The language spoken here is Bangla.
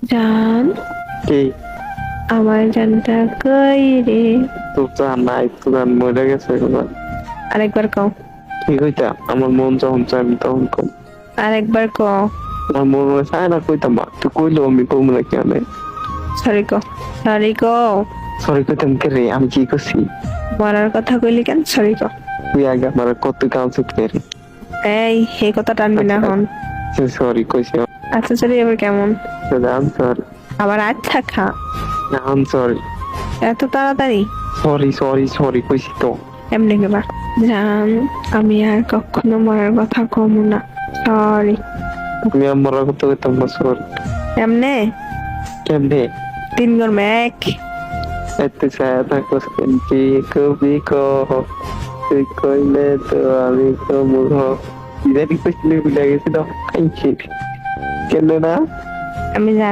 জান, কি আমার জানটা কই রে? তোর জান নাই, তোর জান মরে গেছে এগুলো। আরেকবার কও। কি কইতা? আমার মন যখন চাই আমি তখন কম। আরেকবার কও। আমার মন চায় না কইতাম, মা তুই কইলো আমি কম না কেন? সরি কও, সরি কও। সরি কইতাম কে রে? আমি কি করছি? মরার কথা কইলি কেন? সরি কও। তুই আগে আমার কত কাউন্সিল করে। এই কথা টানবি না হন। সরি কইছি। আচ্ছা সরি, এবার কেমন? আম সরি। আবার আচ্ছা খা। আম সরি। এত তাড়াতাড়ি? সরি সরি সরি কইছি তো। এমনি কেবা? জান, আমি আর কখনো মরার কথা কমু না। সরি। আমি আমার কত কইতাম না, সরি। এমনে কেমনে? 3 গর এক। এতে ছায়া থাকো কি কবি কহ, তুই কইলে তো আমি তো মুহ। ইদানি কইছিলি ভুলে গেছি তো। আইছি কেন না? আমি জানি।